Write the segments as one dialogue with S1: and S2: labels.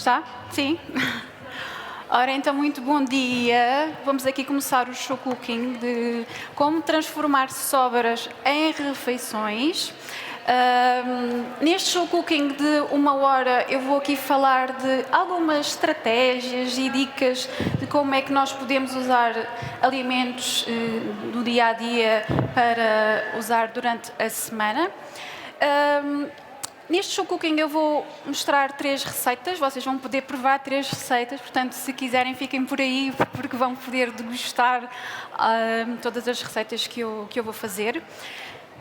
S1: Está? Sim? Ora, então, muito bom dia. Vamos aqui começar o show cooking de como transformar sobras em refeições. Neste show cooking de 1 hora eu vou aqui falar de algumas estratégias e dicas de como é que nós podemos usar alimentos do dia a dia para usar durante a semana. Neste show cooking eu vou mostrar 3 receitas, vocês vão poder provar 3 receitas, portanto se quiserem fiquem por aí porque vão poder degustar todas as receitas que eu vou fazer.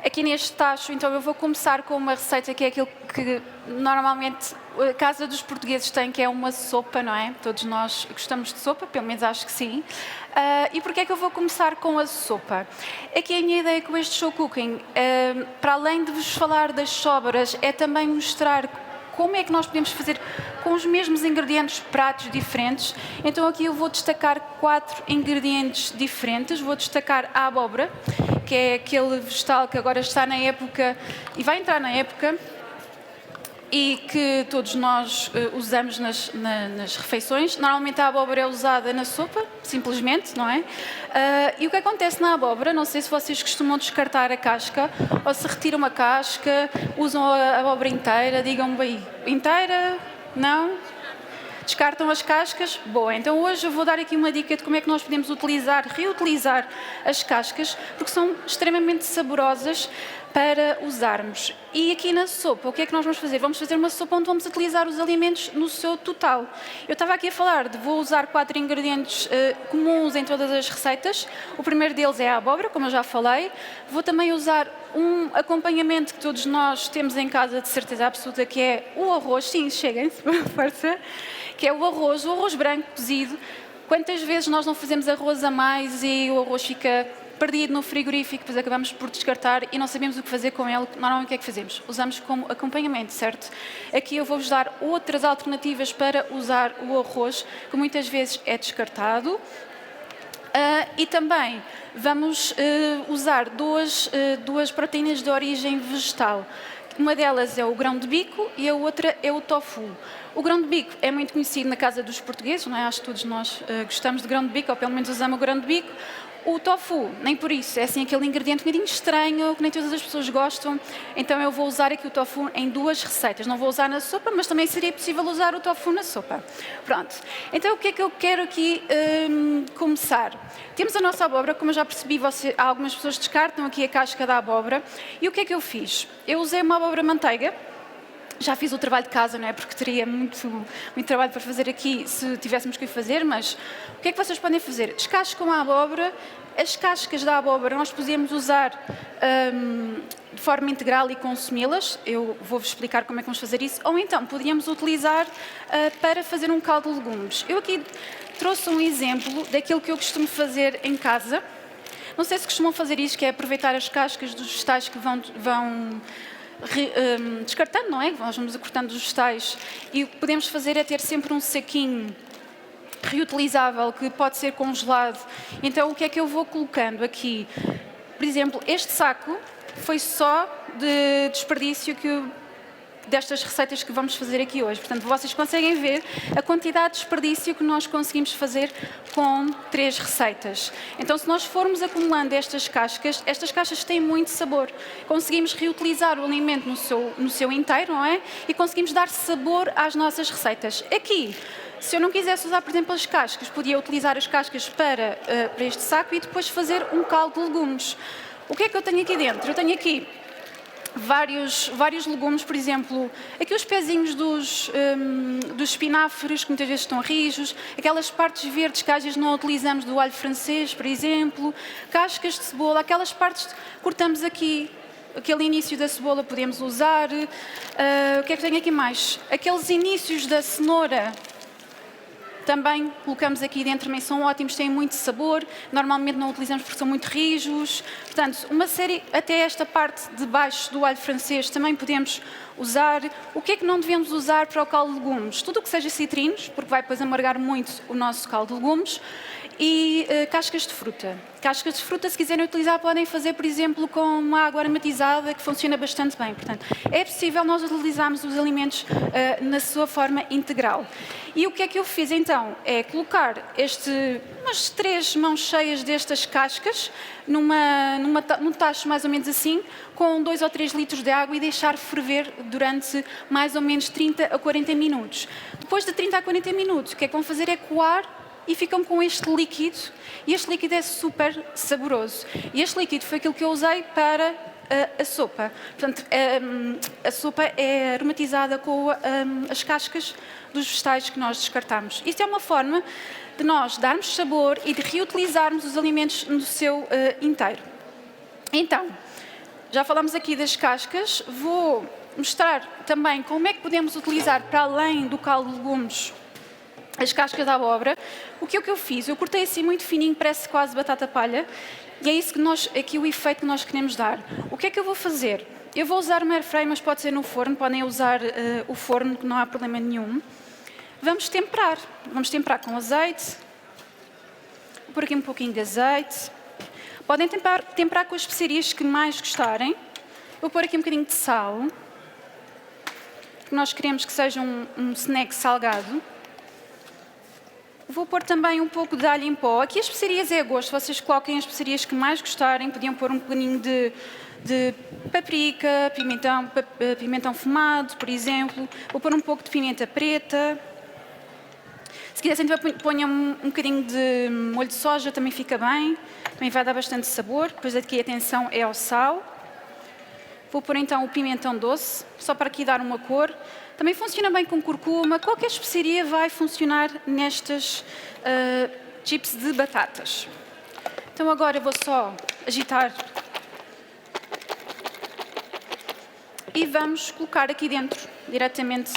S1: Aqui neste tacho, então, eu vou começar com uma receita que é aquilo que normalmente a casa dos portugueses tem, que é uma sopa, não é? Todos nós gostamos de sopa, pelo menos acho que sim. E porquê é que eu vou começar com a sopa? Aqui a minha ideia com este show cooking, para além de vos falar das sobras, é também mostrar como é que nós podemos fazer com os mesmos ingredientes pratos diferentes. Então aqui eu vou destacar 4 ingredientes diferentes. Vou destacar a abóbora, que é aquele vegetal que agora está na época e vai entrar na época e que todos nós usamos nas refeições. Normalmente a abóbora é usada na sopa, simplesmente, não é? E o que acontece na abóbora, não sei se vocês costumam descartar a casca ou se retiram a casca, usam a abóbora inteira, digam-me aí, inteira? Não? Descartam as cascas? Boa, então hoje eu vou dar aqui uma dica de como é que nós podemos reutilizar as cascas, porque são extremamente saborosas para usarmos. E aqui na sopa, o que é que nós vamos fazer? Vamos fazer uma sopa onde vamos utilizar os alimentos no seu total. Eu estava aqui a falar vou usar 4 ingredientes comuns em todas as receitas. O primeiro deles é a abóbora, como eu já falei. Vou também usar um acompanhamento que todos nós temos em casa de certeza absoluta, que é o arroz. Sim, cheguem-se, força. Que é o arroz branco cozido. Quantas vezes nós não fazemos arroz a mais e o arroz fica perdido no frigorífico, depois acabamos por descartar e não sabemos o que fazer com ele. Normalmente o que é que fazemos? Usamos como acompanhamento, certo? Aqui eu vou-vos dar outras alternativas para usar o arroz, que muitas vezes é descartado. E também vamos usar duas proteínas de origem vegetal. Uma delas é o grão de bico e a outra é o tofu. O grão de bico é muito conhecido na casa dos portugueses, não é? Acho que todos nós gostamos de grão de bico, ou pelo menos usamos o grão de bico. O tofu, nem por isso, é assim aquele ingrediente um bocadinho estranho, que nem todas as pessoas gostam, então eu vou usar aqui o tofu em 2 receitas. Não vou usar na sopa, mas também seria possível usar o tofu na sopa. Pronto, então o que é que eu quero aqui começar? Temos a nossa abóbora, como eu já percebi, algumas pessoas descartam aqui a casca da abóbora, e o que é que eu fiz? Eu usei uma abóbora manteiga. Já fiz o trabalho de casa, não é? Porque teria muito trabalho para fazer aqui se tivéssemos que o fazer, mas o que é que vocês podem fazer? Descascam a abóbora, as cascas da abóbora nós podemos usar de forma integral e consumi-las. Eu vou-vos explicar como é que vamos fazer isso. Ou então, podíamos utilizar para fazer um caldo de legumes. Eu aqui trouxe um exemplo daquilo que eu costumo fazer em casa. Não sei se costumam fazer isto, que é aproveitar as cascas dos vegetais que vão descartando, não é? Nós vamos acortando os vegetais e o que podemos fazer é ter sempre um saquinho reutilizável que pode ser congelado. Então o que é que eu vou colocando aqui? Por exemplo, este saco foi só de desperdício destas receitas que vamos fazer aqui hoje. Portanto, vocês conseguem ver a quantidade de desperdício que nós conseguimos fazer com 3 receitas. Então, se nós formos acumulando estas cascas têm muito sabor. Conseguimos reutilizar o alimento no seu inteiro, não é? E conseguimos dar sabor às nossas receitas. Aqui, se eu não quisesse usar, por exemplo, as cascas, podia utilizar as cascas para este saco e depois fazer um caldo de legumes. O que é que eu tenho aqui dentro? Eu tenho aqui vários legumes, por exemplo, aqui os pezinhos dos espinafres, que muitas vezes estão rijos, aquelas partes verdes que às vezes não utilizamos do alho francês, por exemplo, cascas de cebola, aquelas partes que cortamos aqui, aquele início da cebola podemos usar. O que é que tenho aqui mais? Aqueles inícios da cenoura, também colocamos aqui dentro, também são ótimos, têm muito sabor, normalmente não utilizamos porque são muito rijos. Portanto, uma série, até esta parte de baixo do alho francês também podemos usar. O que é que não devemos usar para o caldo de legumes? Tudo o que seja citrinos, porque vai depois amargar muito o nosso caldo de legumes. e cascas de fruta. Cascas de fruta, se quiserem utilizar, podem fazer, por exemplo, com uma água aromatizada, que funciona bastante bem. Portanto, é possível nós utilizarmos os alimentos na sua forma integral. E o que é que eu fiz, então? É colocar umas 3 mãos cheias destas cascas num tacho mais ou menos assim, com 2 ou 3 litros de água e deixar ferver durante mais ou menos 30 a 40 minutos. Depois de 30 a 40 minutos, o que é que vão fazer é coar e ficam com este líquido, e este líquido é super saboroso. E este líquido foi aquilo que eu usei para a sopa. Portanto, a sopa é aromatizada com as cascas dos vegetais que nós descartamos. Isto é uma forma de nós darmos sabor e de reutilizarmos os alimentos no seu inteiro. Então, já falamos aqui das cascas, vou mostrar também como é que podemos utilizar, para além do caldo de legumes, as cascas da abóbora. O que eu fiz? Eu cortei assim muito fininho, parece quase batata palha, e é isso que aqui o efeito que nós queremos dar. O que é que eu vou fazer? Eu vou usar uma air fryer, mas pode ser no forno, podem usar o forno, que não há problema nenhum. Vamos temperar com azeite, vou pôr aqui um pouquinho de azeite. Podem temperar com as especiarias que mais gostarem. Vou pôr aqui um bocadinho de sal, porque nós queremos que seja um snack salgado. Vou pôr também um pouco de alho em pó. Aqui as especiarias é a gosto, vocês coloquem as especiarias que mais gostarem. Podiam pôr um bocadinho de paprika, pimentão fumado, por exemplo. Vou pôr um pouco de pimenta preta. Se quiserem, ponham um bocadinho de molho de soja, também fica bem. Também vai dar bastante sabor. Depois aqui, atenção, é ao sal. Vou pôr então o pimentão doce, só para aqui dar uma cor. Também funciona bem com curcuma. Qualquer especiaria vai funcionar nestas chips de batatas. Então agora eu vou só agitar e vamos colocar aqui dentro, diretamente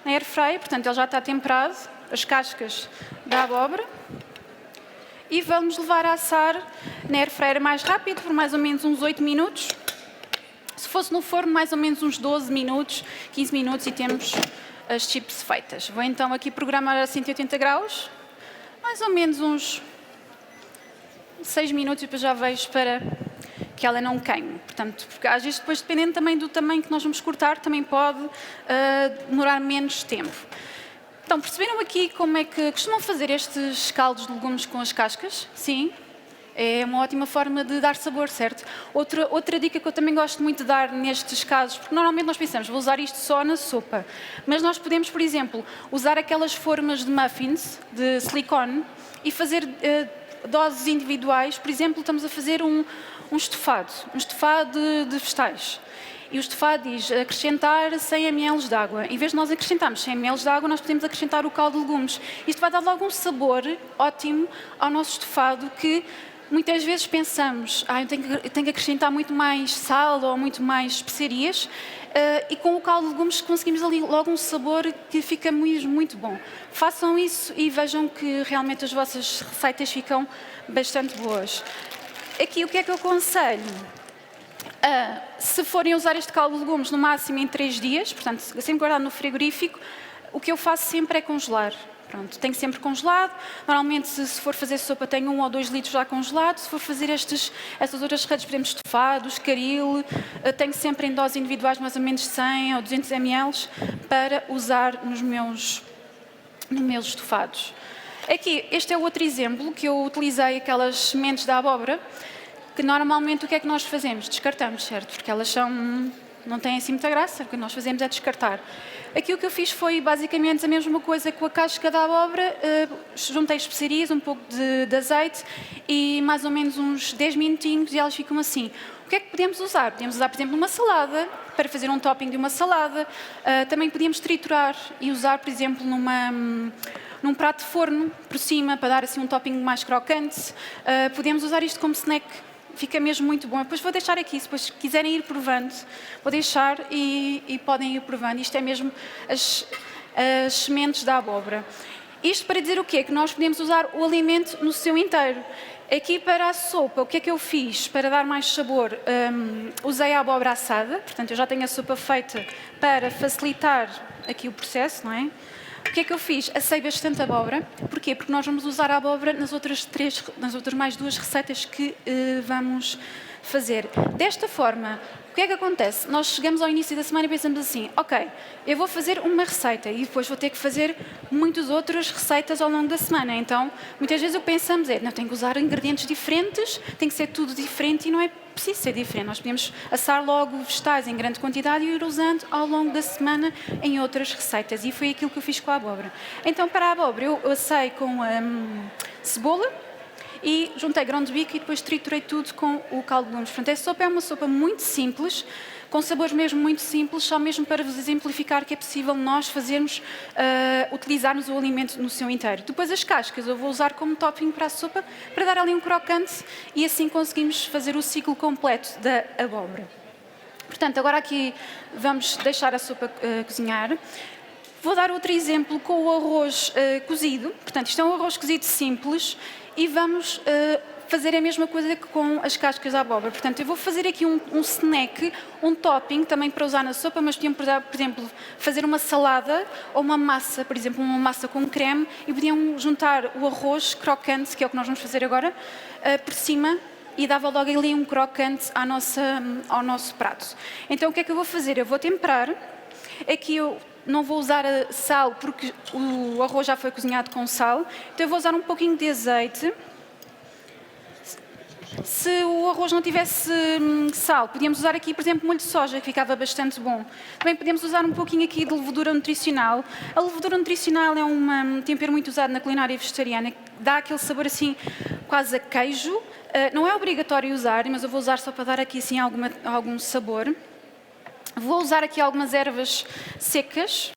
S1: na air fryer. Portanto, ele já está temperado, as cascas da abóbora. E vamos levar a assar na air fryer mais rápido, por mais ou menos uns 8 minutos. Se fosse no forno, mais ou menos uns 12 minutos, 15 minutos e temos as chips feitas. Vou então aqui programar a 180 graus, mais ou menos uns 6 minutos e depois já vejo para que ela não queime. Portanto, porque às vezes depois, dependendo também do tamanho que nós vamos cortar, também pode demorar menos tempo. Então, perceberam aqui como é que costumam fazer estes caldos de legumes com as cascas? Sim. É uma ótima forma de dar sabor, certo? Outra dica que eu também gosto muito de dar nestes casos, porque normalmente nós pensamos, vou usar isto só na sopa, mas nós podemos, por exemplo, usar aquelas formas de muffins, de silicone, e fazer doses individuais. Por exemplo, estamos a fazer um estofado de vegetais. E o estofado diz acrescentar 100 ml de água. Em vez de nós acrescentarmos 100 ml de água, nós podemos acrescentar o caldo de legumes. Isto vai dar logo um sabor ótimo ao nosso estofado, que muitas vezes pensamos, eu tenho que acrescentar muito mais sal ou muito mais especiarias, e com o caldo de legumes conseguimos ali logo um sabor que fica muito, muito bom. Façam isso e vejam que realmente as vossas receitas ficam bastante boas. Aqui o que é que eu aconselho? Se forem usar este caldo de legumes no máximo em 3 dias, portanto, sempre guardado no frigorífico, o que eu faço sempre é congelar. Pronto, tenho sempre congelado. Normalmente, se for fazer sopa, tenho 1 ou 2 litros já congelado. Se for fazer estas outras receitas, por exemplo, estofados, caril, tenho sempre em doses individuais mais ou menos 100 ou 200 ml para usar nos meus estofados. Aqui, este é outro exemplo que eu utilizei, aquelas sementes da abóbora, que normalmente o que é que nós fazemos? Descartamos, certo? Porque elas não têm assim muita graça, o que nós fazemos é descartar. Aqui o que eu fiz foi basicamente a mesma coisa com a casca da abóbora, juntei especiarias, um pouco de azeite e mais ou menos uns 10 minutinhos e elas ficam assim. O que é que podemos usar? Podemos usar, por exemplo, uma salada, para fazer um topping de uma salada. Também podíamos triturar e usar, por exemplo, num prato de forno, por cima, para dar assim um topping mais crocante. Podemos usar isto como snack. Fica mesmo muito bom. Depois vou deixar aqui, se depois quiserem ir provando, vou deixar e podem ir provando. Isto é mesmo as sementes da abóbora. Isto para dizer o quê? Que nós podemos usar o alimento no seu inteiro. Aqui para a sopa, o que é que eu fiz para dar mais sabor? Usei a abóbora assada, portanto eu já tenho a sopa feita para facilitar aqui o processo, não é? O que é que eu fiz? Assei bastante abóbora. Porquê? Porque nós vamos usar a abóbora nas outras mais duas receitas que vamos fazer. Desta forma, o que é que acontece? Nós chegamos ao início da semana e pensamos assim, ok, eu vou fazer uma receita e depois vou ter que fazer muitas outras receitas ao longo da semana. Então, muitas vezes pensamos, não, tenho que usar ingredientes diferentes, tem que ser tudo diferente e não é preciso ser diferente. Nós podemos assar logo vegetais em grande quantidade e ir usando ao longo da semana em outras receitas. E foi aquilo que eu fiz com a abóbora. Então, para a abóbora, eu assei com cebola, e juntei grão de bico e depois triturei tudo com o caldo de legumes. Portanto, esta sopa é uma sopa muito simples, com sabores mesmo muito simples, só mesmo para vos exemplificar que é possível nós fazermos, utilizarmos o alimento no seu inteiro. Depois as cascas eu vou usar como topping para a sopa, para dar ali um crocante e assim conseguimos fazer o ciclo completo da abóbora. Portanto, agora aqui vamos deixar a sopa cozinhar. Vou dar outro exemplo com o arroz cozido. Portanto, isto é um arroz cozido simples e vamos fazer a mesma coisa que com as cascas da abóbora. Portanto, eu vou fazer aqui um snack, um topping também para usar na sopa, mas podiam, por exemplo, fazer uma salada ou uma massa, por exemplo, uma massa com creme e podiam juntar o arroz crocante, que é o que nós vamos fazer agora, por cima e dava logo ali um crocante ao nosso prato. Então, o que é que eu vou fazer? Eu vou temperar. Aqui eu não vou usar sal porque o arroz já foi cozinhado com sal, então eu vou usar um pouquinho de azeite. Se o arroz não tivesse sal, podíamos usar aqui, por exemplo, molho de soja, que ficava bastante bom. Também podemos usar um pouquinho aqui de levedura nutricional. A levedura nutricional é um tempero muito usado na culinária vegetariana, que dá aquele sabor assim quase a queijo. Não é obrigatório usar, mas eu vou usar só para dar aqui assim algum sabor. Vou usar aqui algumas ervas secas,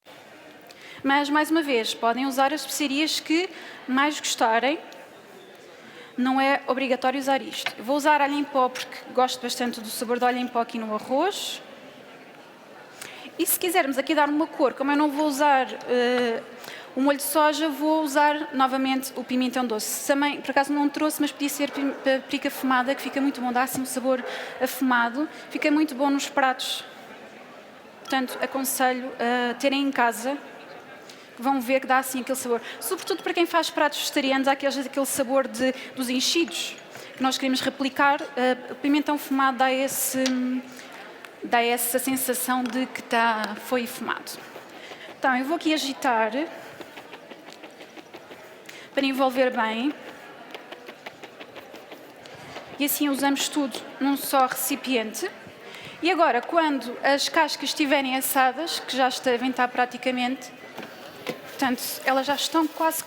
S1: mas, mais uma vez, podem usar as especiarias que mais gostarem. Não é obrigatório usar isto. Eu vou usar alho em pó porque gosto bastante do sabor do alho em pó aqui no arroz. E se quisermos aqui dar uma cor, como eu não vou usar o molho de soja, vou usar novamente o pimentão doce. Também, por acaso não trouxe, mas podia ser paprika afumada, que fica muito bom, dá assim um sabor afumado. Fica muito bom nos pratos. Portanto, aconselho a terem em casa, que vão ver que dá assim aquele sabor. Sobretudo para quem faz pratos vegetarianos, há aquele sabor dos enchidos que nós queremos replicar. O pimentão fumado dá essa sensação de que foi fumado. Então, eu vou aqui agitar para envolver bem. E assim usamos tudo num só recipiente. E agora, quando as cascas estiverem assadas, que já devem estar praticamente, portanto, elas já estão quase,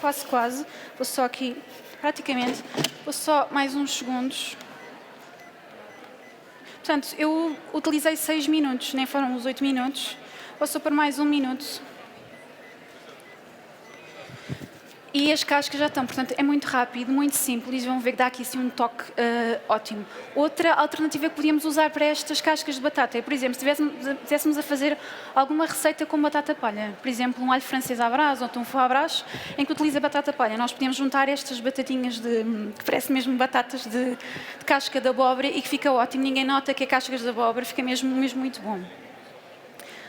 S1: vou só aqui, praticamente, vou só mais uns segundos. Portanto, eu utilizei 6 minutos, nem foram os 8 minutos, vou só por mais 1 minuto. E as cascas já estão, portanto, é muito rápido, muito simples, vão ver que dá aqui assim, um toque ótimo. Outra alternativa que podíamos usar para estas cascas de batata é, por exemplo, se estivéssemos a fazer alguma receita com batata palha, por exemplo, um alho francês à brás ou um foie à brás, em que utiliza batata palha, nós podíamos juntar estas batatinhas que parecem mesmo batatas de casca de abóbora e que fica ótimo, ninguém nota que é cascas de abóbora, fica mesmo muito bom.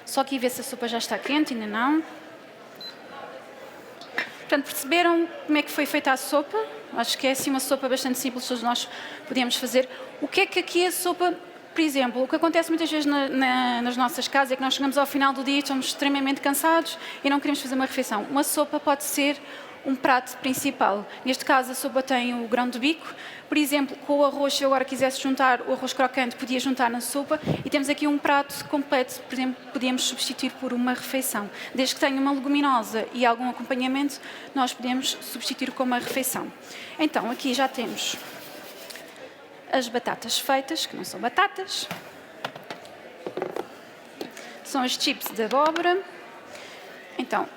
S1: Só aqui ver se a sopa já está quente, ainda não. Portanto, perceberam como é que foi feita a sopa? Acho que é assim uma sopa bastante simples, todos nós podemos fazer. O que é que aqui a sopa, por exemplo, o que acontece muitas vezes nas nossas casas é que nós chegamos ao final do dia e estamos extremamente cansados e não queremos fazer uma refeição. Uma sopa pode ser um prato principal. Neste caso, a sopa tem o grão de bico. Por exemplo, com o arroz, se eu agora quisesse juntar o arroz crocante, podia juntar na sopa. E temos aqui um prato completo, por exemplo, podíamos substituir por uma refeição. Desde que tenha uma leguminosa e algum acompanhamento, nós podemos substituir com uma refeição. Então, aqui já temos as batatas feitas, que não são batatas. São as chips de abóbora. Então,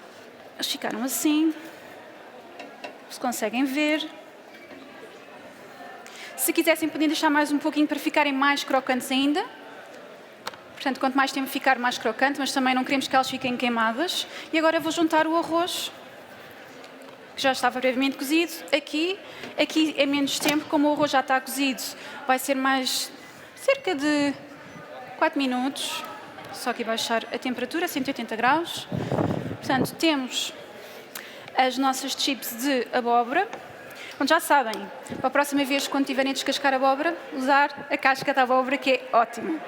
S1: elas ficaram assim. Se conseguem ver. Se quisessem, podem deixar mais um pouquinho para ficarem mais crocantes ainda. Portanto, quanto mais tempo ficar, mais crocante, mas também não queremos que elas fiquem queimadas. E agora vou juntar o arroz, que já estava previamente cozido. Aqui é menos tempo, como o arroz já está cozido, vai ser mais cerca de 4 minutos. Só aqui baixar a temperatura, 180 graus. Portanto, temos as nossas chips de abóbora. Bom, já sabem, para a próxima vez, quando tiverem a descascar a abóbora, usar a casca da abóbora, que é ótima.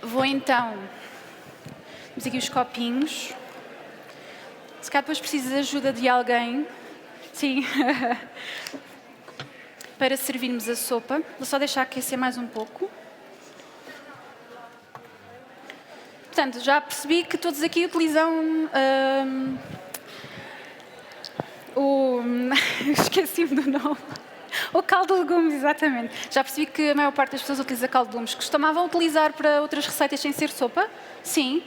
S1: Vou então... Temos aqui os copinhos. Se calhar depois preciso de ajuda de alguém. Sim. Para servirmos a sopa. Vou só deixar aquecer mais um pouco. Portanto, já percebi que todos aqui utilizam esqueci-me do nome. O caldo de legumes, exatamente. Já percebi que a maior parte das pessoas utiliza caldo de legumes. Costumavam utilizar para outras receitas sem ser sopa? Sim.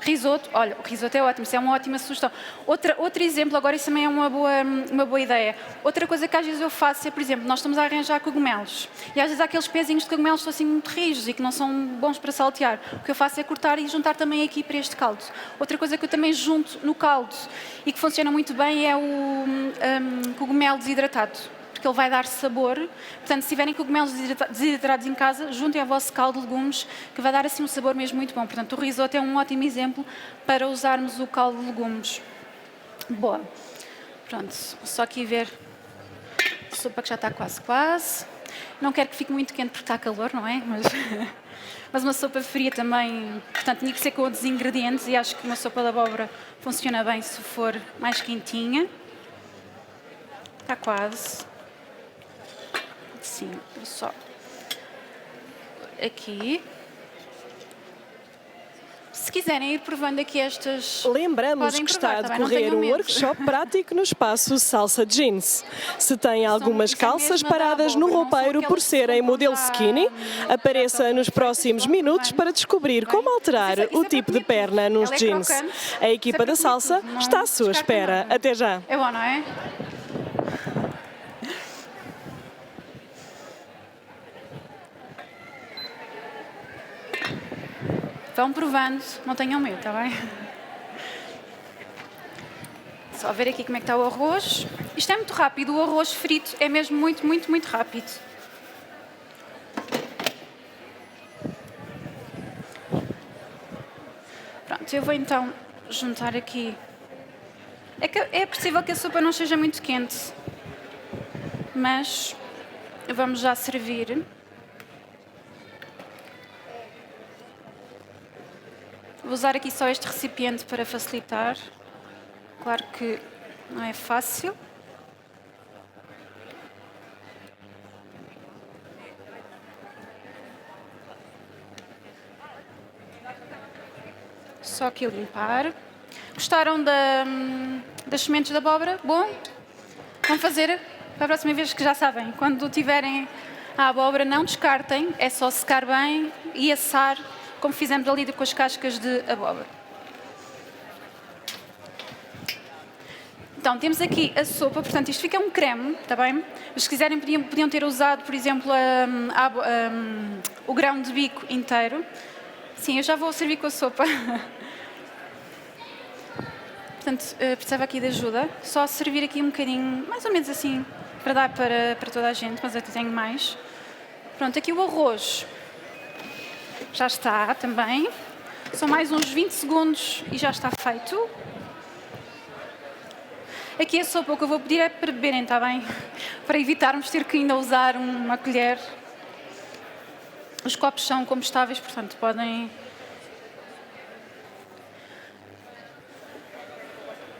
S1: Risoto, olha, o risoto é ótimo, isso é uma ótima sugestão. Outro exemplo, agora isso também é uma boa ideia. Outra coisa que às vezes eu faço é, por exemplo, nós estamos a arranjar cogumelos e às vezes há aqueles pezinhos de cogumelos que são assim muito rijos e que não são bons para saltear. O que eu faço é cortar e juntar também aqui para este caldo. Outra coisa que eu também junto no caldo e que funciona muito bem é o cogumelo desidratado, porque ele vai dar sabor. Portanto, se tiverem cogumelos desidratados em casa, juntem ao vosso caldo de legumes, que vai dar assim um sabor mesmo muito bom. Portanto, o risoto é um ótimo exemplo para usarmos o caldo de legumes. Boa. Pronto, só aqui ver a sopa que já está quase. Não quero que fique muito quente porque está calor, não é? Mas uma sopa fria também, portanto, tinha que ser com outros ingredientes e acho que uma sopa de abóbora funciona bem se for mais quentinha. Está quase. Sim, só aqui. Se quiserem ir provando aqui estas...
S2: Lembramos que está a decorrer um workshop prático no espaço Salsa Jeans. Se tem algumas calças paradas no roupeiro por serem modelo skinny, apareça nos próximos minutos para descobrir como alterar o tipo de perna nos jeans. A equipa da Salsa está à sua espera. Até já.
S1: É bom, não é? Vão provando, não tenham medo, está bem? Só ver aqui como é que está o arroz. Isto é muito rápido, o arroz frito é mesmo muito, muito, muito rápido. Pronto, eu vou então juntar aqui. É possível que a sopa não esteja muito quente, mas vamos já servir. Vou usar aqui só este recipiente para facilitar. Claro que não é fácil. Só aqui limpar. Gostaram das sementes de abóbora? Bom? Vão fazer para a próxima vez, que já sabem. Quando tiverem a abóbora, não descartem. É só secar bem e assar, como fizemos ali com as cascas de abóbora. Então, temos aqui a sopa, portanto, isto fica um creme, está bem? Mas se quiserem, podiam ter usado, por exemplo, o grão de bico inteiro. Sim, eu já vou servir com a sopa. Portanto, precisava aqui de ajuda. Só servir aqui um bocadinho, mais ou menos assim, para dar para toda a gente, mas eu tenho mais. Pronto, aqui o arroz. Já está também. São mais uns 20 segundos e já está feito. Aqui a sopa, o que eu vou pedir é para beberem, está bem? Para evitarmos ter que ainda usar uma colher. Os copos são compostáveis, portanto podem...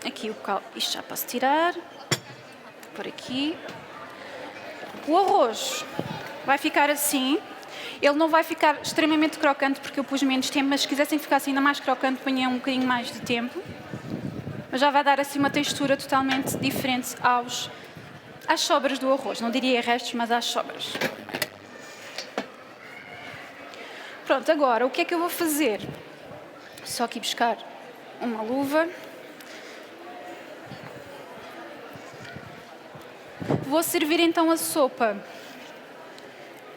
S1: Aqui o caldo, isto já posso tirar. Por aqui. O arroz vai ficar assim. Ele não vai ficar extremamente crocante porque eu pus menos tempo, mas se quisessem ficar assim ainda mais crocante, ponham um bocadinho mais de tempo. Mas já vai dar assim uma textura totalmente diferente às sobras do arroz. Não diria restos, mas às sobras. Pronto, agora o que é que eu vou fazer? Só aqui buscar uma luva. Vou servir então a sopa.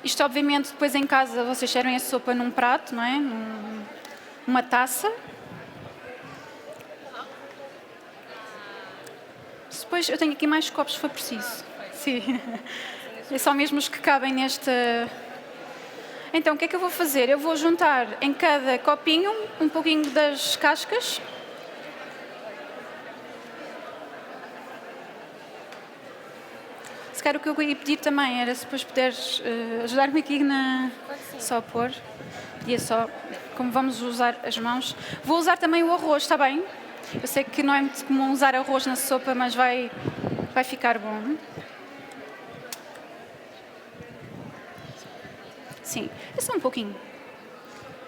S1: Isto, obviamente, depois em casa vocês servem a sopa num prato, não é? Numa taça. Depois eu tenho aqui mais copos se for preciso. Sim. É só mesmo os que cabem nesta... Então, o que é que eu vou fazer? Eu vou juntar em cada copinho um pouquinho das cascas. Se calhar o que eu ia pedir também era se depois puderes ajudar-me aqui na... Só pôr. Pedia só, como vamos usar as mãos. Vou usar também o arroz, está bem? Eu sei que não é muito comum usar arroz na sopa, mas vai ficar bom. Sim, é só um pouquinho.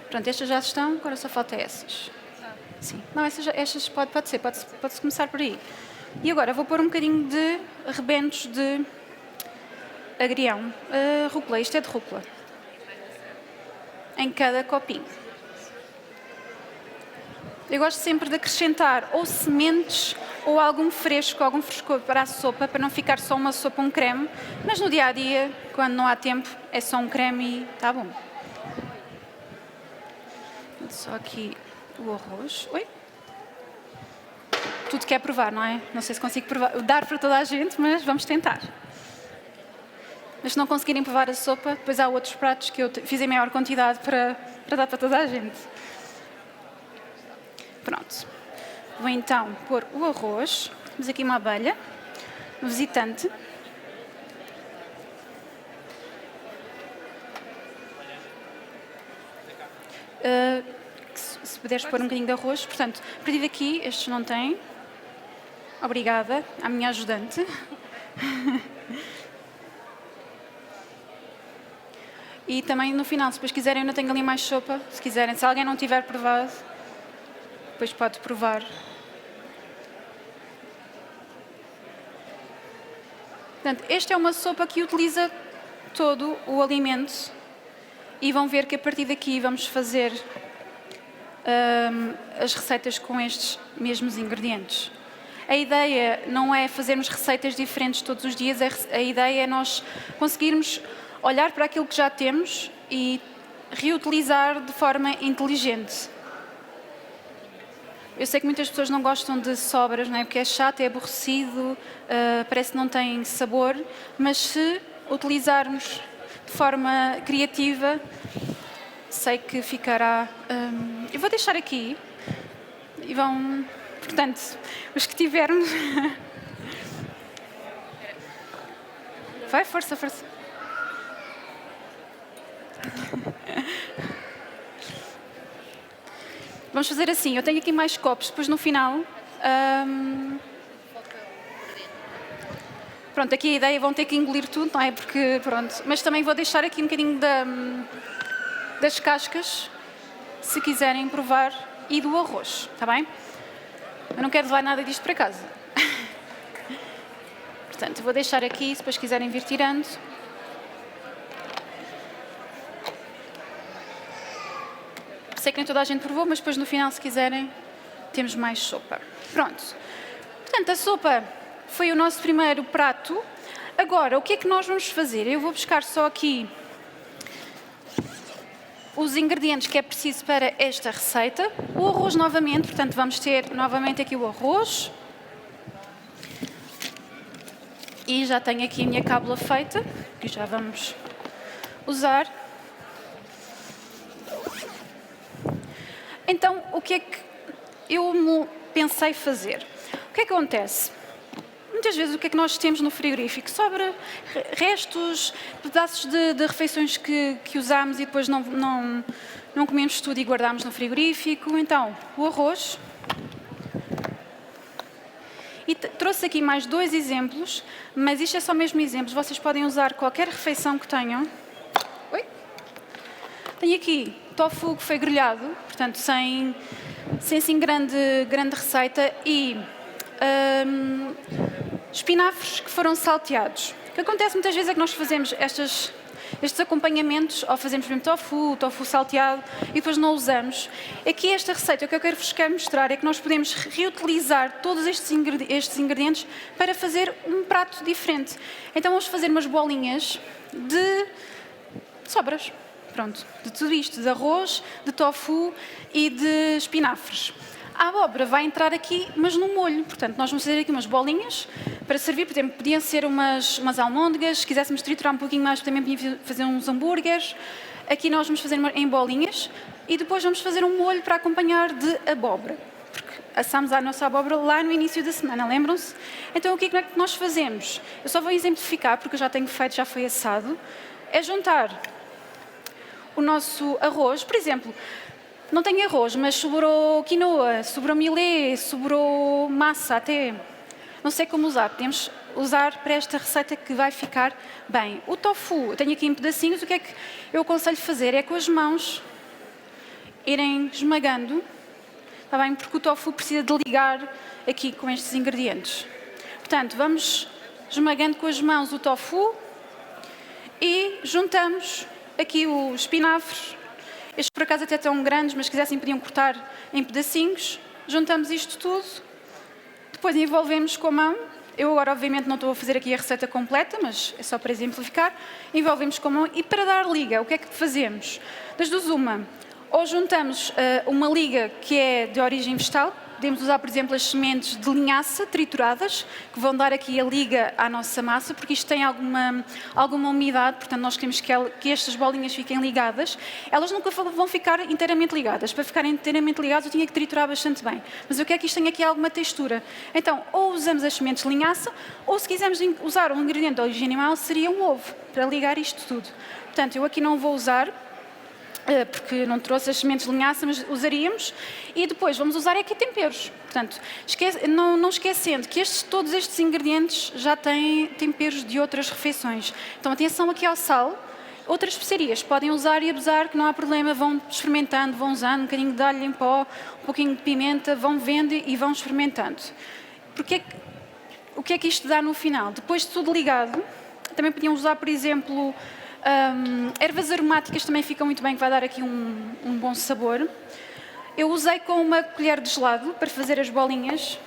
S1: Pronto, estas já estão, agora só falta essas. Sim, não, estas pode ser, pode-se começar por aí. E agora vou pôr um bocadinho de rebentos de agrião. Rúcula, isto é de rúcula. Em cada copinho. Eu gosto sempre de acrescentar ou sementes ou algum frescor para a sopa, para não ficar só uma sopa, um creme. Mas no dia-a-dia, quando não há tempo, é só um creme e está bom. Só aqui o arroz. Oi? Tudo quer provar, não é? Não sei se consigo dar para toda a gente, mas vamos tentar. Mas se não conseguirem provar a sopa, depois há outros pratos que eu fiz em maior quantidade para dar para toda a gente. Pronto. Vou então pôr o arroz. Temos aqui uma abelha, um visitante. Se puderes pôr um bocadinho de arroz. Portanto, a partir daqui, estes não têm. Obrigada à minha ajudante. E também no final, se depois quiserem, eu não tenho ali mais sopa. Se quiserem, se alguém não tiver provado, depois pode provar. Portanto, esta é uma sopa que utiliza todo o alimento e vão ver que a partir daqui vamos fazer as receitas com estes mesmos ingredientes. A ideia não é fazermos receitas diferentes todos os dias, a ideia é nós conseguirmos olhar para aquilo que já temos e reutilizar de forma inteligente. Eu sei que muitas pessoas não gostam de sobras, não é? Porque é chato, é aborrecido, parece que não tem sabor, mas se utilizarmos de forma criativa, sei que ficará... eu vou deixar aqui e vão... Portanto, os que tivermos... Vai, força, força. Vamos fazer assim, eu tenho aqui mais copos, depois no final... Pronto, aqui a ideia vão ter que engolir tudo, não é? Porque, pronto... Mas também vou deixar aqui um bocadinho das cascas, se quiserem provar, e do arroz, está bem? Eu não quero levar nada disto para casa. Portanto, vou deixar aqui, se depois quiserem vir tirando. Sei que nem toda a gente provou, mas depois no final, se quiserem, temos mais sopa. Pronto. Portanto, a sopa foi o nosso primeiro prato. Agora, o que é que nós vamos fazer? Eu vou buscar só aqui os ingredientes que é preciso para esta receita. O arroz novamente, portanto, vamos ter novamente aqui o arroz. E já tenho aqui a minha cábula feita, que já vamos usar. Então, o que é que eu pensei fazer? O que é que acontece? Muitas vezes o que é que nós temos no frigorífico? Sobra restos, pedaços de refeições que usamos e depois não comemos tudo e guardamos no frigorífico. Então, o arroz. E trouxe aqui mais 2 exemplos, mas isto é só mesmo exemplos. Vocês podem usar qualquer refeição que tenham. Oi? Tenho aqui tofu que foi grelhado, portanto, sem assim grande receita, e espinafres que foram salteados. O que acontece muitas vezes é que nós fazemos estes acompanhamentos, ou fazemos mesmo tofu salteado, e depois não usamos. Aqui esta receita, o que eu quero vos mostrar é que nós podemos reutilizar todos estes ingredientes para fazer um prato diferente. Então vamos fazer umas bolinhas de sobras. Pronto, de tudo isto, de arroz, de tofu e de espinafres. A abóbora vai entrar aqui, mas no molho. Portanto, nós vamos fazer aqui umas bolinhas para servir. Por exemplo, podiam ser umas almôndegas. Se quiséssemos triturar um pouquinho mais, também podíamos fazer uns hambúrgueres. Aqui nós vamos fazer em bolinhas e depois vamos fazer um molho para acompanhar de abóbora. Porque assámos a nossa abóbora lá no início da semana, lembram-se? Então, o que é que nós fazemos? Eu só vou exemplificar, porque eu já tenho feito, já foi assado. É juntar o nosso arroz, por exemplo, não tenho arroz, mas sobrou quinoa, sobrou milê, sobrou massa até. Não sei como usar, podemos usar para esta receita que vai ficar bem. O tofu, eu tenho aqui em pedacinhos, o que é que eu aconselho fazer? É com as mãos irem esmagando, está bem? Porque o tofu precisa de ligar aqui com estes ingredientes. Portanto, vamos esmagando com as mãos o tofu e juntamos aqui os espinafres. Estes por acaso até estão grandes, mas se quisessem podiam cortar em pedacinhos. Juntamos isto tudo, depois envolvemos com a mão. Eu agora obviamente não estou a fazer aqui a receita completa, mas é só para exemplificar. Envolvemos com a mão e para dar liga, o que é que fazemos? Das duas uma, ou juntamos uma liga que é de origem vegetal. Podemos usar, por exemplo, as sementes de linhaça trituradas, que vão dar aqui a liga à nossa massa, porque isto tem alguma umidade, portanto nós queremos que estas bolinhas fiquem ligadas. Elas nunca vão ficar inteiramente ligadas. Para ficarem inteiramente ligadas eu tinha que triturar bastante bem. Mas eu quero que isto tenha aqui alguma textura. Então, ou usamos as sementes de linhaça, ou se quisermos usar um ingrediente de origem animal, seria um ovo, para ligar isto tudo. Portanto, eu aqui não vou usar, porque não trouxe as sementes de linhaça, mas usaríamos. E depois vamos usar aqui temperos. Portanto, não esquecendo que todos estes ingredientes já têm temperos de outras refeições. Então, atenção aqui ao sal. Outras especiarias podem usar e abusar, que não há problema. Vão experimentando, vão usando um bocadinho de alho em pó, um pouquinho de pimenta, vão vendo e vão experimentando. O que é que isto dá no final? Depois de tudo ligado, também podiam usar, por exemplo, ervas aromáticas também ficam muito bem, que vai dar aqui um bom sabor. Eu usei com uma colher de gelado para fazer as bolinhas.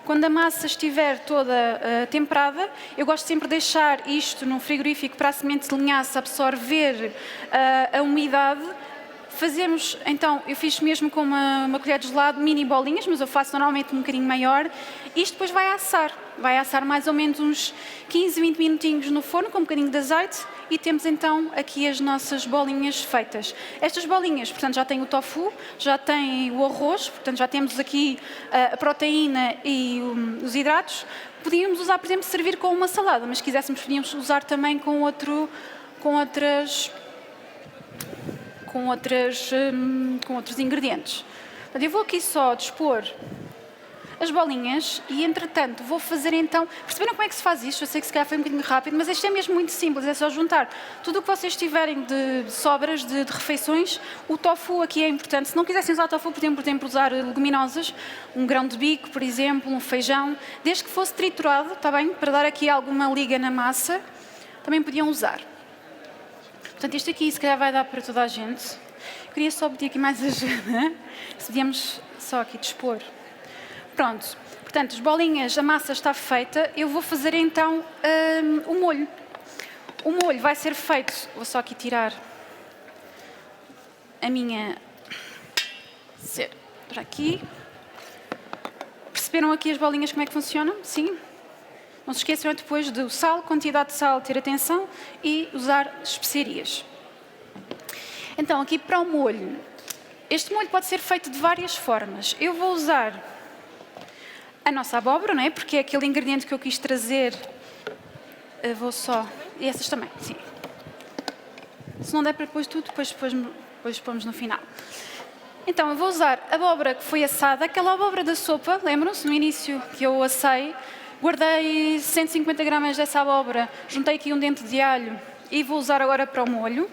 S1: Quando a massa estiver toda temperada, eu gosto sempre de deixar isto no frigorífico para a semente de linhaça absorver a umidade. Fazemos, então, eu fiz mesmo com uma colher de gelado, mini bolinhas, mas eu faço normalmente um bocadinho maior. Isto depois vai assar. Vai assar mais ou menos uns 15, 20 minutinhos no forno, com um bocadinho de azeite. E temos então aqui as nossas bolinhas feitas. Estas bolinhas, portanto, já têm o tofu, já têm o arroz, portanto, já temos aqui a proteína e os hidratos. Podíamos usar, por exemplo, servir com uma salada, mas se quiséssemos, podíamos usar também com outros ingredientes. Portanto, eu vou aqui só dispor as bolinhas e, entretanto, vou fazer então... Perceberam como é que se faz isto? Eu sei que se calhar foi um bocadinho rápido, mas isto é mesmo muito simples, é só juntar tudo o que vocês tiverem de sobras de refeições. O tofu aqui é importante. Se não quisessem usar tofu, podem, por exemplo, usar leguminosas, um grão de bico, por exemplo, um feijão, desde que fosse triturado, está bem? Para dar aqui alguma liga na massa, também podiam usar. Portanto, isto aqui se calhar vai dar para toda a gente. Eu queria só pedir aqui mais ajuda, se podíamos só aqui dispor. Pronto, portanto, as bolinhas, a massa está feita. Eu vou fazer então o molho. O molho vai ser feito, vou só aqui tirar a minha cera para aqui. Perceberam aqui as bolinhas como é que funcionam? Sim? Não se esqueçam depois do sal, quantidade de sal, ter atenção e usar especiarias. Então, aqui para o molho. Este molho pode ser feito de várias formas. Eu vou usar a nossa abóbora, não é? Porque é aquele ingrediente que eu quis trazer. Eu vou só... E essas também, sim. Se não der para pôr tudo, depois pomos no final. Então, eu vou usar a abóbora que foi assada, aquela abóbora da sopa, lembram-se? No início que eu assei, guardei 150 gramas dessa abóbora, juntei aqui um dente de alho e vou usar agora para o molho.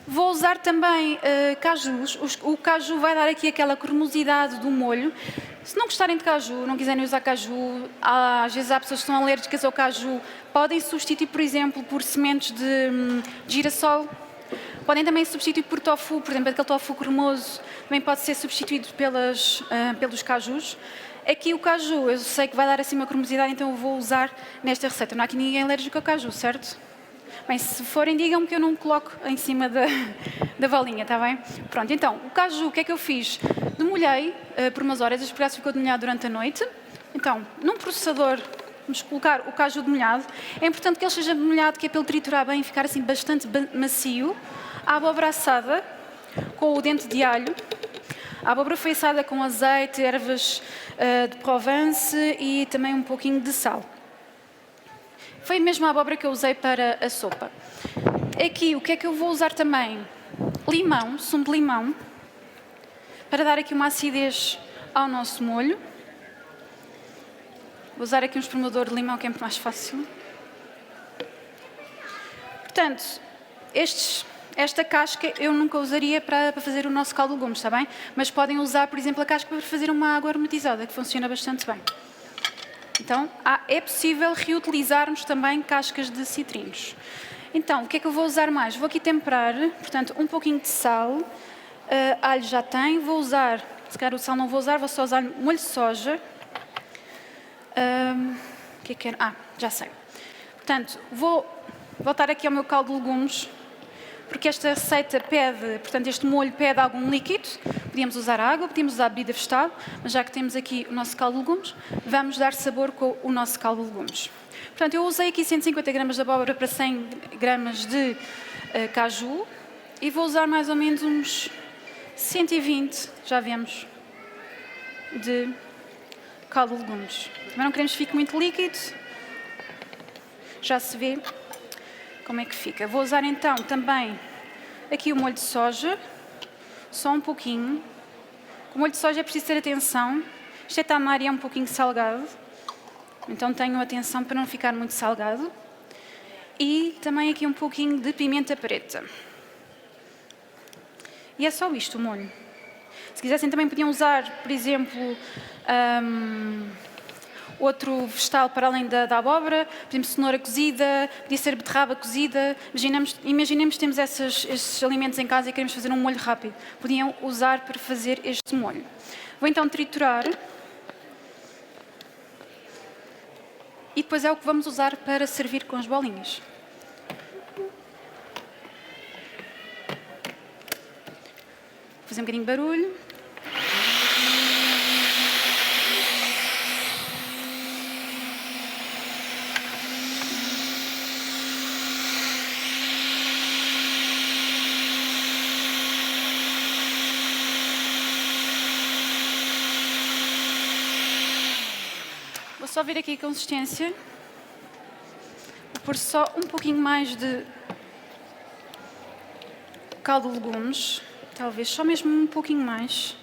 S1: Vou usar também cajus. O caju vai dar aqui aquela cremosidade do molho. Se não gostarem de caju, não quiserem usar caju, às vezes há pessoas que são alérgicas ao caju, podem substituir, por exemplo, por sementes de girassol. Podem também substituir por tofu, por exemplo, aquele tofu cremoso, também pode ser substituído pelos cajus. Aqui o caju, eu sei que vai dar assim uma cremosidade, então eu vou usar nesta receita. Não há aqui ninguém alérgico ao caju, certo? Bem, se forem, digam-me que eu não coloco em cima da bolinha, está bem? Pronto, então, o caju, o que é que eu fiz? Demolhei por umas horas, este pedaço ficou demolhado durante a noite. Então, num processador, vamos colocar o caju demolhado. É importante que ele seja demolhado, que é para ele triturar bem e ficar assim bastante macio. A abóbora assada, com o dente de alho. A abóbora foi assada com azeite, ervas de Provence e também um pouquinho de sal. Foi mesmo a abóbora que eu usei para a sopa. Aqui, o que é que eu vou usar também? Limão, sumo de limão, para dar aqui uma acidez ao nosso molho. Vou usar aqui um espremedor de limão, que é muito mais fácil. Portanto, esta casca eu nunca usaria para fazer o nosso caldo de legumes, está bem? Mas podem usar, por exemplo, a casca para fazer uma água aromatizada, que funciona bastante bem. Então, é possível reutilizarmos também cascas de citrinos. Então, o que é que eu vou usar mais? Vou aqui temperar, portanto, um pouquinho de sal. Alho já tem. Vou usar, se calhar o sal não vou usar, vou só usar molho de soja. O que é que era? Já sei. Portanto, vou voltar aqui ao meu caldo de legumes, porque esta receita pede, portanto, este molho pede algum líquido. Podíamos usar água, podíamos usar bebida vegetal, mas já que temos aqui o nosso caldo de legumes, vamos dar sabor com o nosso caldo de legumes. Portanto, eu usei aqui 150 gramas de abóbora para 100 gramas de caju e vou usar mais ou menos uns 120, já vemos, de caldo de legumes. Também não queremos que fique muito líquido, já se vê como é que fica. Vou usar então também aqui o molho de soja, só um pouquinho. O molho de soja é preciso ter atenção. Isto é tamari, é um pouquinho salgado, então tenham atenção para não ficar muito salgado. E também aqui um pouquinho de pimenta preta. E é só isto o molho. Se quisessem também podiam usar, por exemplo, outro vegetal para além da abóbora, por exemplo, cenoura cozida, podia ser beterraba cozida. Imaginemos que temos esses alimentos em casa e queremos fazer um molho rápido. Podiam usar para fazer este molho. Vou então triturar. E depois é o que vamos usar para servir com as bolinhas. Vou fazer um bocadinho de barulho. Vou só ver aqui a consistência. Vou pôr só um pouquinho mais de caldo de legumes. Talvez só mesmo um pouquinho mais.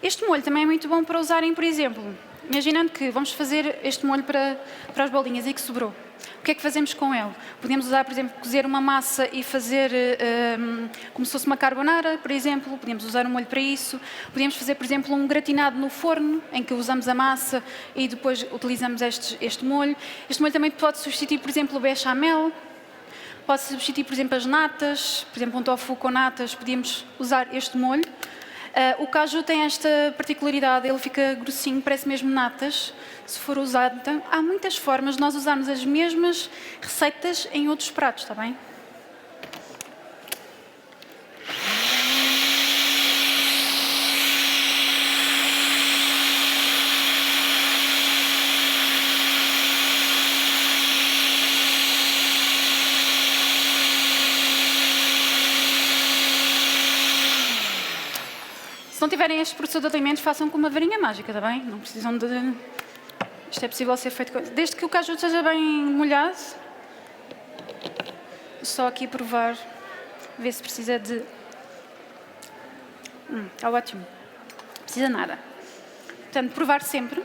S1: Este molho também é muito bom para usarem, por exemplo, imaginando que vamos fazer este molho para as bolinhas e que sobrou. O que é que fazemos com ele? Podemos usar, por exemplo, cozer uma massa e fazer como se fosse uma carbonara, por exemplo. Podemos usar um molho para isso. Podemos fazer, por exemplo, um gratinado no forno, em que usamos a massa e depois utilizamos este molho. Este molho também pode substituir, por exemplo, o bechamel. Pode substituir, por exemplo, as natas. Por exemplo, um tofu com natas, podíamos usar este molho. O caju tem esta particularidade, ele fica grossinho, parece mesmo natas, se for usado. Então, há muitas formas de nós usarmos as mesmas receitas em outros pratos, está bem? Se não tiverem este processador de alimentos, façam com uma varinha mágica, está bem? Não precisam de... Isto é possível ser feito... Desde que o caju esteja bem molhado, só aqui provar, ver se precisa de... Está ótimo. Não precisa nada. Portanto, provar sempre.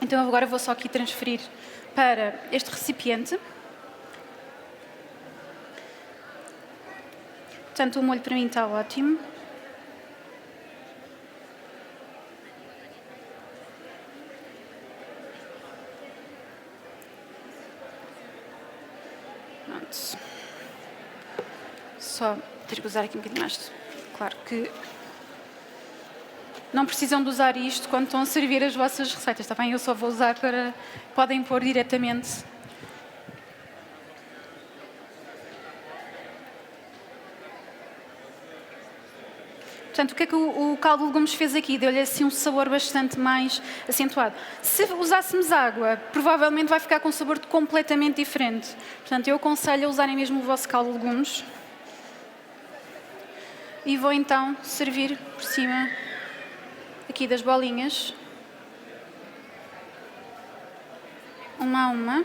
S1: Então agora vou só aqui transferir para este recipiente. Portanto, o molho para mim está ótimo. Pronto. Só ter que usar aqui um bocadinho mais. Claro que não precisam de usar isto quando estão a servir as vossas receitas, está bem? Eu só vou usar para... Podem pôr diretamente. Portanto, o que é que o caldo de legumes fez aqui? Deu-lhe assim um sabor bastante mais acentuado. Se usássemos água, provavelmente vai ficar com um sabor completamente diferente. Portanto, eu aconselho a usarem mesmo o vosso caldo de legumes. E vou então servir por cima aqui das bolinhas. Uma a uma.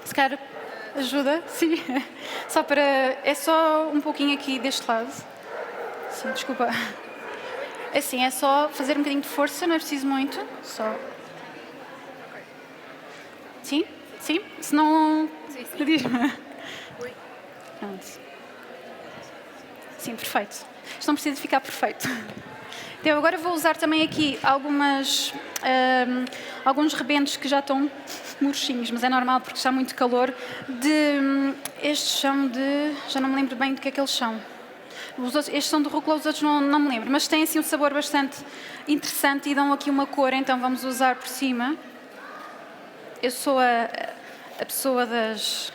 S1: Se calhar ajuda, sim. Só para... É só um pouquinho aqui deste lado. Sim, desculpa. Assim, é só fazer um bocadinho de força, não é preciso muito. Só. Sim? Sim? Se não... Diz-me. Pronto. Sim, perfeito. Isto não precisa de ficar perfeito. Então, agora vou usar também aqui alguns rebentos que já estão murchinhos, mas é normal porque está muito calor. Estes são de... Já não me lembro bem do que é que eles são. Estes são de rúcula, os outros não me lembro. Mas têm assim um sabor bastante interessante e dão aqui uma cor, então vamos usar por cima. Eu sou a pessoa das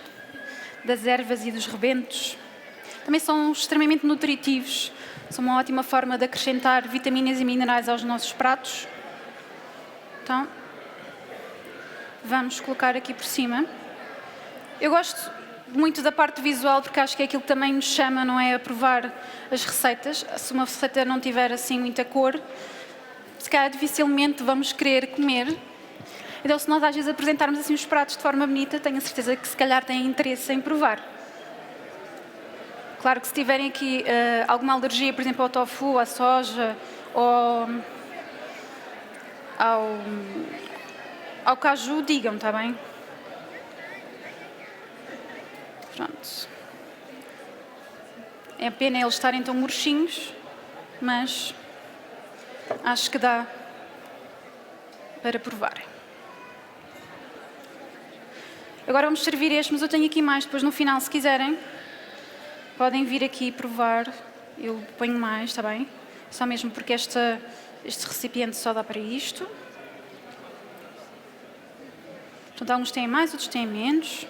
S1: ervas e dos rebentos. Também são extremamente nutritivos. São uma ótima forma de acrescentar vitaminas e minerais aos nossos pratos. Então, vamos colocar aqui por cima. Eu gosto muito da parte visual porque acho que é aquilo que também nos chama, não é? A provar as receitas. Se uma receita não tiver assim muita cor, se calhar dificilmente vamos querer comer. Então, se nós às vezes apresentarmos assim os pratos de forma bonita, tenho a certeza que se calhar têm interesse em provar. Claro que se tiverem aqui alguma alergia, por exemplo, ao tofu, à soja, ou ao caju, digam, está bem? Pronto. É pena eles estarem tão murchinhos, mas acho que dá para provar. Agora vamos servir estes, mas eu tenho aqui mais, depois no final, se quiserem. Podem vir aqui provar, eu ponho mais, está bem? Só mesmo porque este recipiente só dá para isto. Portanto, alguns têm mais, outros têm menos.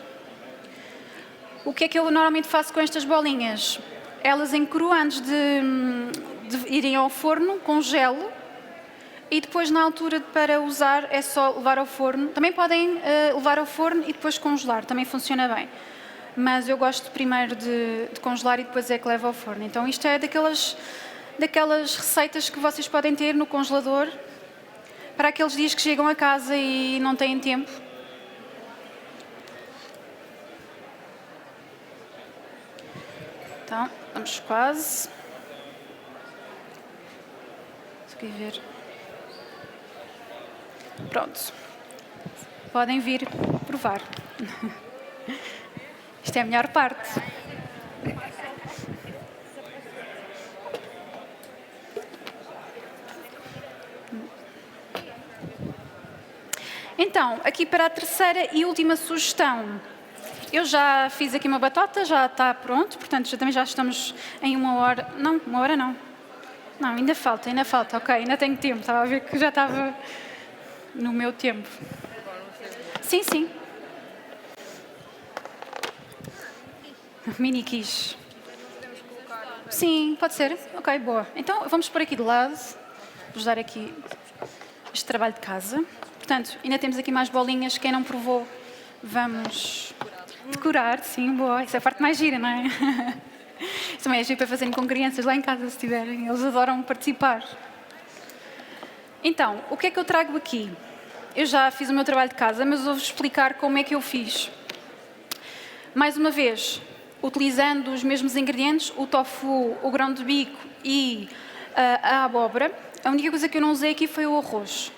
S1: O que é que eu normalmente faço com estas bolinhas? Elas em cru, antes de irem ao forno, congelo. E depois, na altura para usar, é só levar ao forno. Também podem levar ao forno e depois congelar, também funciona bem. Mas eu gosto primeiro de congelar e depois é que levo ao forno. Então isto é daquelas receitas que vocês podem ter no congelador para aqueles dias que chegam a casa e não têm tempo. Então, vamos quase. Só quer ver. Pronto. Podem vir provar. Isto é a melhor parte. Então, aqui para a terceira e última sugestão. Eu já fiz aqui uma batota, já está pronto, portanto também já estamos em 1 hora. Não, 1 hora não. Não, ainda falta, ok, ainda tenho tempo. Estava a ver que já estava no meu tempo. Sim, sim. Mini quiche. Sim, pode ser. Ok, boa. Então vamos pôr aqui de lado. Vou dar aqui este trabalho de casa. Portanto, ainda temos aqui mais bolinhas. Quem não provou, vamos decorar. Sim, boa. Isso é a parte mais gira, não é? Isso também é giro para fazerem com crianças lá em casa, se tiverem. Eles adoram participar. Então, o que é que eu trago aqui? Eu já fiz o meu trabalho de casa, mas vou-vos explicar como é que eu fiz. Mais uma vez, utilizando os mesmos ingredientes, o tofu, o grão de bico e a abóbora. A única coisa que eu não usei aqui foi o arroz.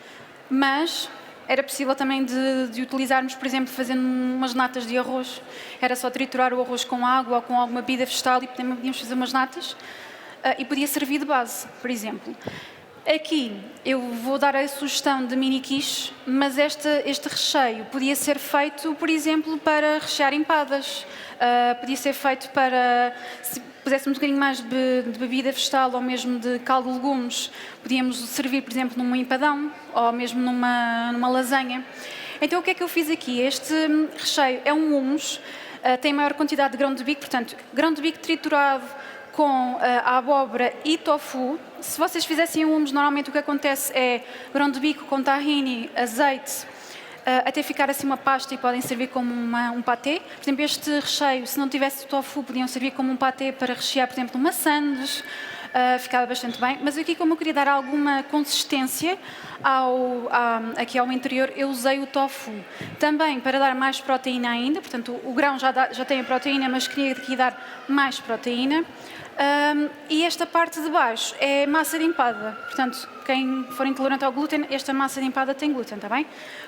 S1: Mas era possível também de utilizarmos, por exemplo, fazendo umas natas de arroz. Era só triturar o arroz com água ou com alguma bebida vegetal e podíamos fazer umas natas. E podia servir de base, por exemplo. Aqui eu vou dar a sugestão de mini quiche, mas este recheio podia ser feito, por exemplo, para rechear empadas. Podia ser feito para... puséssemos um bocadinho mais de bebida vegetal ou mesmo de caldo de legumes, podíamos servir, por exemplo, num empadão ou mesmo numa lasanha. Então, o que é que eu fiz aqui? Este recheio é um hummus, tem maior quantidade de grão de bico, portanto, grão de bico triturado com a abóbora e tofu. Se vocês fizessem um hummus, normalmente o que acontece é grão de bico com tahini, azeite, até ficar assim uma pasta e podem servir como um patê. Por exemplo, este recheio, se não tivesse tofu, podiam servir como um patê para rechear, por exemplo, uma sandes. Ficava bastante bem. Mas aqui, como eu queria dar alguma consistência aqui ao interior, eu usei o tofu. Também para dar mais proteína ainda, portanto, o grão já tem a proteína, mas queria aqui dar mais proteína. E esta parte de baixo é massa de empada. Portanto, quem for intolerante ao glúten, esta massa de empada tem glúten, está bem?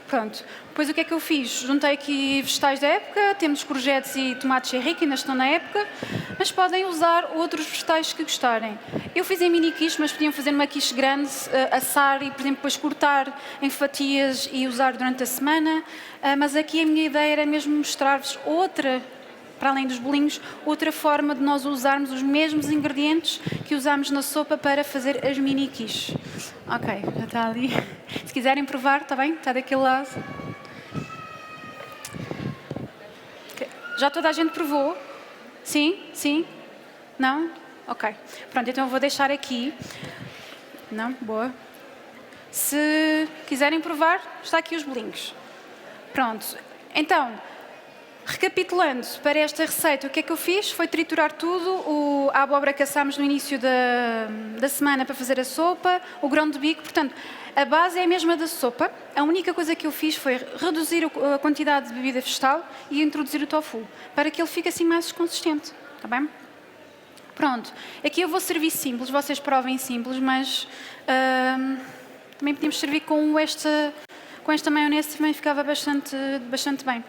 S1: Pronto. Depois o que é que eu fiz? Juntei aqui vegetais da época, temos courgettes e tomates cherry, que ainda estão na época, mas podem usar outros vegetais que gostarem. Eu fiz em mini quiche, mas podiam fazer numa quiche grande, assar e, por exemplo, depois cortar em fatias e usar durante a semana. Mas aqui a minha ideia era mesmo mostrar-vos outra, para além dos bolinhos, outra forma de nós usarmos os mesmos ingredientes que usamos na sopa para fazer as mini quiches. Ok, já está ali. Se quiserem provar, está bem? Está daquele lado. Okay. Já toda a gente provou? Sim? Sim? Não? Ok. Pronto, então eu vou deixar aqui. Não? Boa. Se quiserem provar, está aqui os bolinhos. Pronto. Então, recapitulando para esta receita, o que é que eu fiz? Foi triturar tudo, a abóbora que assámos no início da semana para fazer a sopa, o grão de bico, portanto, a base é a mesma da sopa, a única coisa que eu fiz foi reduzir a quantidade de bebida vegetal e introduzir o tofu, para que ele fique assim mais consistente, está bem? Pronto, aqui eu vou servir simples, vocês provem simples, mas também podemos servir com esta maionese, também ficava bastante bem.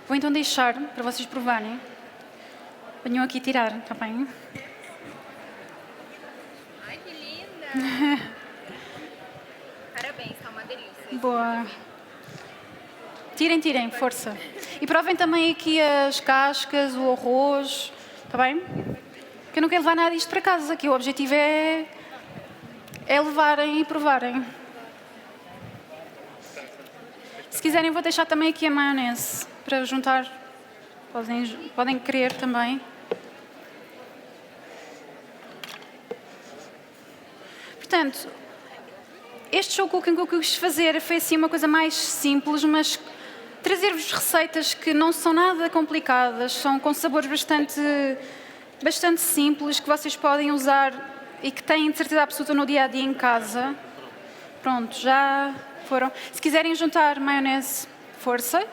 S1: Vou então deixar para vocês provarem. Venham aqui tirar, está bem?
S3: Ai, que linda! Parabéns, está uma delícia.
S1: Boa. Tirem, força. E provem também aqui as cascas, o arroz, está bem? Porque eu não quero levar nada disto para casa, aqui o objetivo é levarem e provarem. Se quiserem, vou deixar também aqui a maionese para juntar. Podem querer também. Portanto, este show cooking que eu quis fazer foi assim uma coisa mais simples, mas trazer-vos receitas que não são nada complicadas, são com sabores bastante simples, que vocês podem usar e que têm de certeza absoluta no dia-a-dia em casa. Pronto, já foram. Se quiserem juntar maionese, força,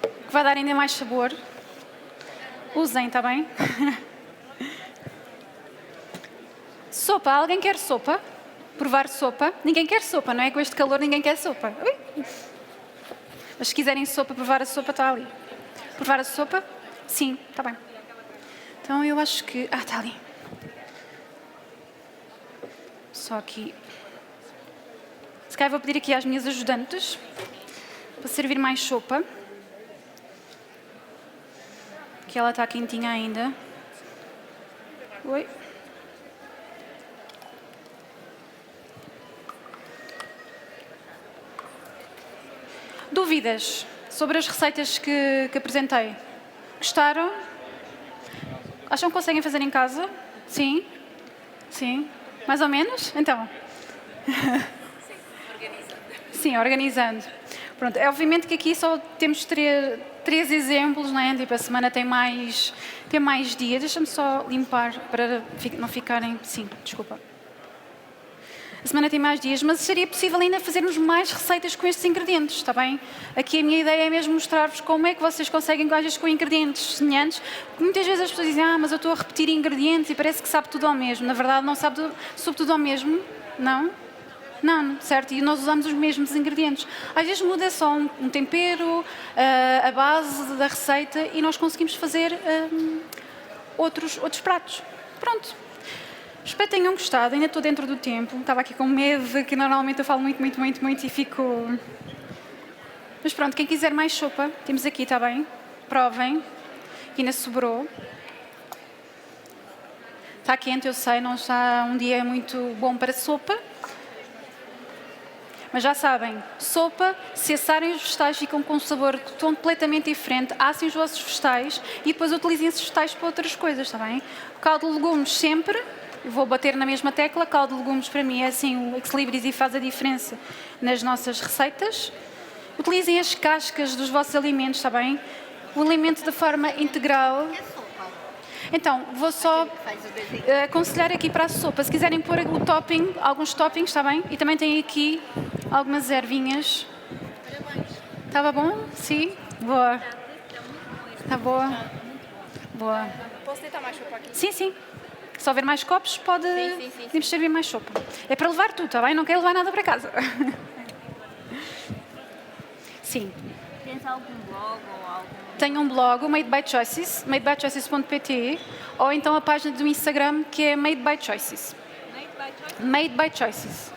S1: que vai dar ainda mais sabor. Usem, está bem? Sopa, alguém quer sopa? Provar sopa? Ninguém quer sopa, não é? Com este calor ninguém quer sopa. Ui. Mas se quiserem sopa, provar a sopa, está ali. Provar a sopa? Sim, está bem. Então eu acho que... está ali. Só aqui... Se calhar vou pedir aqui às minhas ajudantes para servir mais sopa. Que ela está quentinha ainda. Oi. Dúvidas sobre as receitas que apresentei? Gostaram? Acham que conseguem fazer em casa? Sim? Sim? Mais ou menos? Então... Sim, organizando. Pronto, é obviamente que aqui só temos três exemplos, não é? Tipo, a semana tem mais dias. Deixa-me só limpar para não ficarem... Sim, desculpa. A semana tem mais dias, mas seria possível ainda fazermos mais receitas com estes ingredientes, está bem? Aqui a minha ideia é mesmo mostrar-vos como é que vocês conseguem, às vezes, com ingredientes semelhantes. Porque muitas vezes as pessoas dizem, mas eu estou a repetir ingredientes e parece que sabe tudo ao mesmo. Na verdade, não sabe sobre tudo ao mesmo, não? Não, certo? E nós usamos os mesmos ingredientes. Às vezes muda só um tempero, a base da receita e nós conseguimos fazer outros pratos. Pronto. Espero que tenham gostado. Ainda estou dentro do tempo. Estava aqui com medo, que normalmente eu falo muito e fico... Mas pronto, quem quiser mais sopa, temos aqui, está bem? Provem. Que ainda sobrou. Está quente, eu sei, não está um dia muito bom para sopa. Mas já sabem, sopa, se assarem os vegetais ficam com um sabor completamente diferente. Assem os vossos vegetais e depois utilizem esses vegetais para outras coisas, está bem? Caldo de legumes sempre, eu vou bater na mesma tecla, caldo de legumes para mim é assim o ex-libris e faz a diferença nas nossas receitas. Utilizem as cascas dos vossos alimentos, está bem? O alimento de forma integral. Então, vou só aconselhar aqui para a sopa, se quiserem pôr o topping, alguns toppings, está bem? E também tem aqui algumas ervinhas. Estava bom? Sim? Boa. Está boa? Boa.
S3: Posso deitar mais sopa aqui?
S1: Sim, sim. Se houver mais copos, podemos servir mais sopa. É para levar tudo, está bem? Não quero levar nada para casa. Sim.
S3: Tens algum blog ou algo?
S1: Tenho um blog, o Made by Choices, madebychoices.pt, ou então a página do Instagram que é Made by Choices. Made by Choices.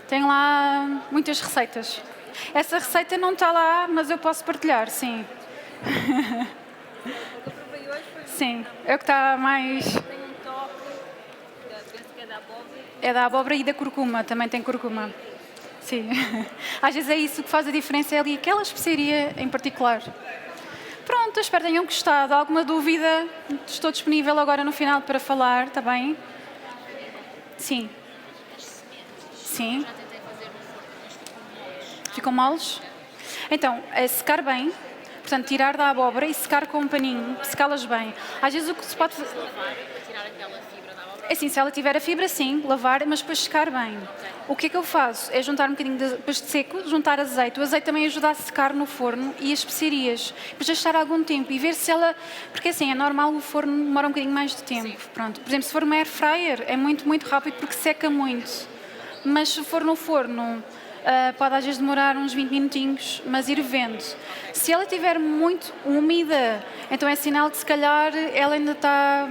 S1: Tem lá muitas receitas. Essa receita não está lá, mas eu posso partilhar, sim.
S3: O que eu provei hoje foi
S1: Sim, é o que está mais...
S3: tem um toque, penso que é da abóbora.
S1: É da abóbora e da curcuma, também tem curcuma. Sim. Às vezes é isso que faz a diferença, é ali aquela especiaria em particular. Pronto, espero que tenham gostado. Alguma dúvida? Estou disponível agora no final para falar, está bem? Sim. Sim. Ficam moles? Então, é secar bem. Portanto, tirar da abóbora e secar com um paninho, secá-las bem. Às vezes o que se pode fazer... É assim, se ela tiver a fibra, sim, lavar, mas depois secar bem. O que é que eu faço? É juntar um bocadinho depois de seco, juntar azeite. O azeite também ajuda a secar no forno e as especiarias. Depois deixar algum tempo e ver se ela... Porque assim, é normal o forno demora um bocadinho mais de tempo. Sim. Pronto. Por exemplo, se for uma air fryer, é muito, muito rápido porque seca muito. Mas se for no forno... pode às vezes demorar uns 20 minutinhos, mas ir vendo. Se ela estiver muito úmida, então é sinal que se calhar ela ainda está,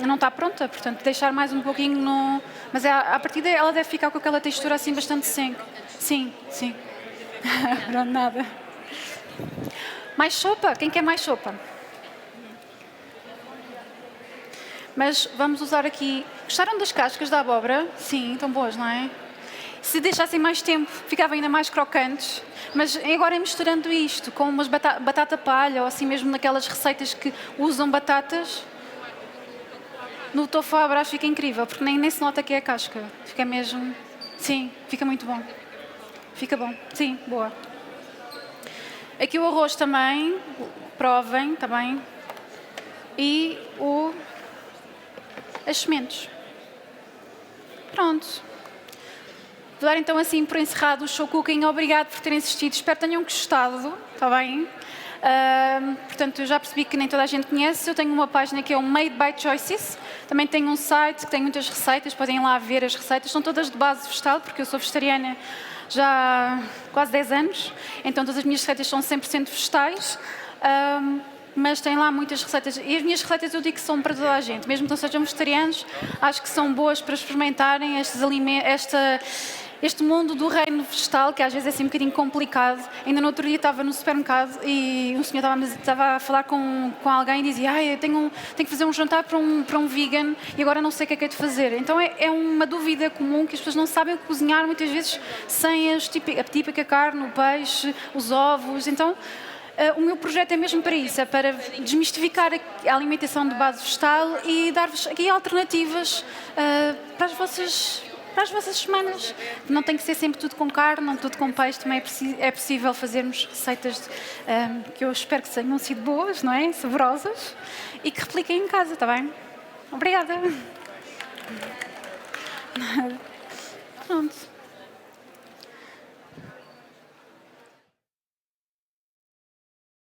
S1: não está pronta, portanto deixar mais um pouquinho no... Mas à partida ela deve ficar com aquela textura assim bastante seca. Sim, sim. Pronto, nada. Mais sopa? Quem quer mais sopa? Mas vamos usar aqui... Gostaram das cascas da abóbora? Sim, estão boas, não é? Se deixassem mais tempo, ficavam ainda mais crocantes. Mas agora misturando isto com umas batata palha ou assim mesmo naquelas receitas que usam batatas, no tofu à brás fica incrível, porque nem se nota que é a casca. Fica mesmo... Sim, fica muito bom. Fica bom. Sim, boa. Aqui o arroz também, provem, está bem? E as sementes. Pronto. Vou dar então assim por encerrado o show cooking. Obrigado por terem assistido. Espero que tenham gostado, está bem? Portanto, eu já percebi que nem toda a gente conhece. Eu tenho uma página que é o Made by Choices. Também tenho um site que tem muitas receitas. Podem ir lá ver as receitas. São todas de base vegetal, porque eu sou vegetariana já há quase 10 anos. Então todas as minhas receitas são 100% vegetais. Mas tem lá muitas receitas. E as minhas receitas eu digo que são para toda a gente. Mesmo que não sejam vegetarianos, acho que são boas para experimentarem estes alimentos, este mundo do reino vegetal, que às vezes é assim um bocadinho complicado. Ainda no outro dia estava no supermercado e um senhor estava a falar com alguém e dizia: eu tenho que fazer um jantar para um vegan e agora não sei o que é de fazer. Então é uma dúvida comum que as pessoas não sabem cozinhar muitas vezes sem a típica carne, o peixe, os ovos. Então o meu projeto é mesmo para isso, é para desmistificar a alimentação de base vegetal e dar-vos aqui alternativas para as vossas semanas. Não tem que ser sempre tudo com carne, não tudo com peixe. Também é possível fazermos receitas que eu espero que tenham sido boas, não é? Saborosas. E que repliquem em casa, está bem? Obrigada. Pronto.